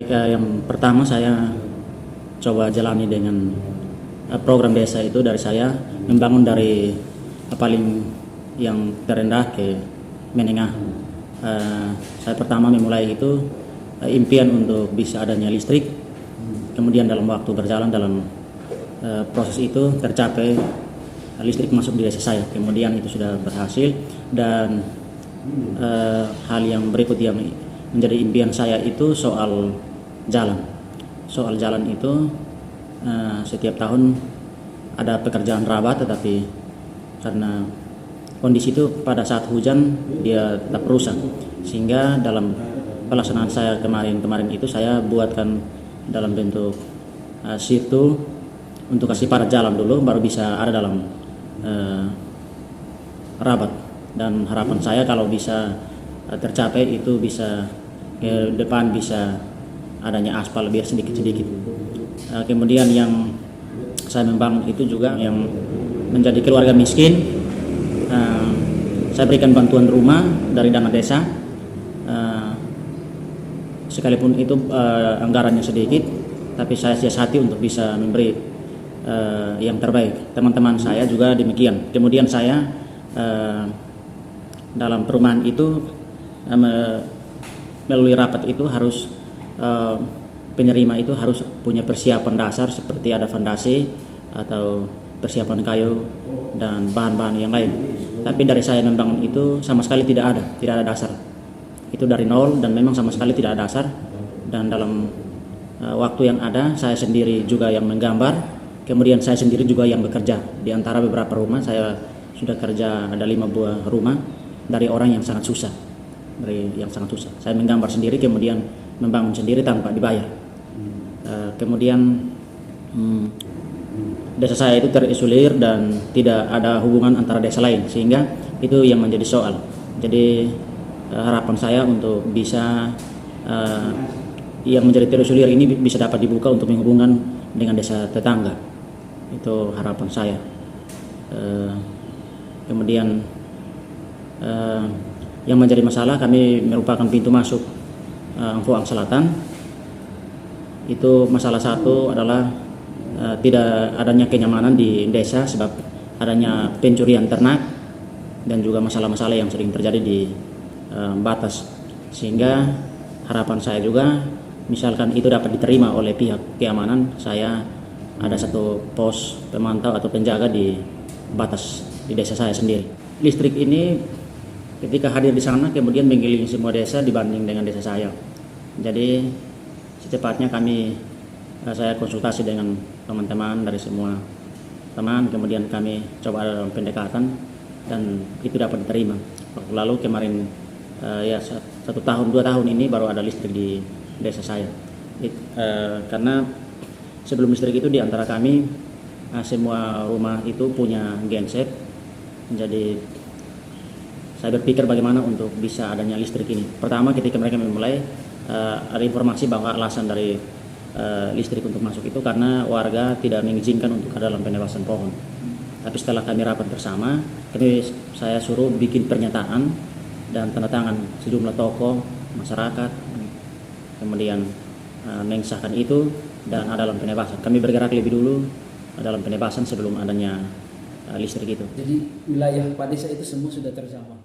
Ya, yang pertama saya coba jalani dengan program desa itu dari saya membangun dari paling yang terendah ke menengah. Saya pertama memulai itu impian untuk bisa adanya listrik. Kemudian dalam waktu berjalan dalam proses itu tercapai listrik masuk di desa saya. Kemudian itu sudah berhasil dan hal yang berikut yang menjadi impian saya itu soal jalan. Soal jalan itu setiap tahun ada pekerjaan rabat, tetapi karena kondisi itu pada saat hujan dia tetap rusak, sehingga dalam pelaksanaan saya kemarin itu saya buatkan dalam bentuk situ untuk kasih padat jalan dulu, baru bisa ada dalam rabat. Dan harapan saya kalau bisa tercapai itu bisa ke depan bisa adanya aspal biar sedikit-sedikit. Kemudian yang saya membangun itu juga yang menjadi keluarga miskin. Saya berikan bantuan rumah dari dana desa, sekalipun itu anggarannya sedikit, tapi saya siasati untuk bisa memberi yang terbaik. Teman-teman saya juga demikian. Kemudian saya dalam perumahan itu melalui rapat itu harus penerima itu harus punya persiapan dasar seperti ada fondasi atau persiapan kayu dan bahan-bahan yang lain. Tapi dari saya membangun itu sama sekali tidak ada dasar. Itu dari nol dan memang sama sekali tidak ada dasar. Dan dalam waktu yang ada saya sendiri juga yang menggambar, kemudian saya sendiri juga yang bekerja. Di antara beberapa rumah saya sudah kerja ada 5 buah rumah dari orang yang sangat susah. Saya menggambar sendiri kemudian membangun sendiri tanpa dibayar. Kemudian desa saya itu terisolir dan tidak ada hubungan antara desa lain, sehingga itu yang menjadi soal. Jadi harapan saya untuk bisa yang menjadi terisolir ini bisa dapat dibuka untuk menghubungkan dengan desa tetangga. Itu harapan saya. Kemudian yang menjadi masalah, kami merupakan pintu masuk Angkuang Selatan. Itu masalah satu adalah tidak adanya kenyamanan di desa sebab adanya pencurian ternak dan juga masalah-masalah yang sering terjadi di batas, sehingga harapan saya juga misalkan itu dapat diterima oleh pihak keamanan, saya ada satu pos pemantau atau penjaga di batas di desa saya sendiri. Listrik ini ketika hadir di sana kemudian mengelilingi semua desa dibanding dengan desa saya. Jadi secepatnya saya konsultasi dengan teman-teman dari semua teman, kemudian kami coba dalam pendekatan dan itu dapat diterima. Waktu lalu kemarin ya 1 tahun 2 tahun ini baru ada listrik di desa saya. Karena sebelum listrik itu di antara kami semua rumah itu punya genset. Jadi saya berpikir bagaimana untuk bisa adanya listrik ini. Pertama ketika mereka memulai ada informasi bahwa alasan dari listrik untuk masuk itu karena warga tidak mengizinkan untuk ada dalam penebasan pohon. Tapi setelah kami rapat bersama, saya suruh bikin pernyataan dan tanda tangan sejumlah tokoh masyarakat, kemudian mengesahkan itu dan ada dalam penebasan. Kami bergerak lebih dulu dalam penebasan sebelum adanya listrik itu. Jadi wilayah Padesa itu semua sudah terjamah.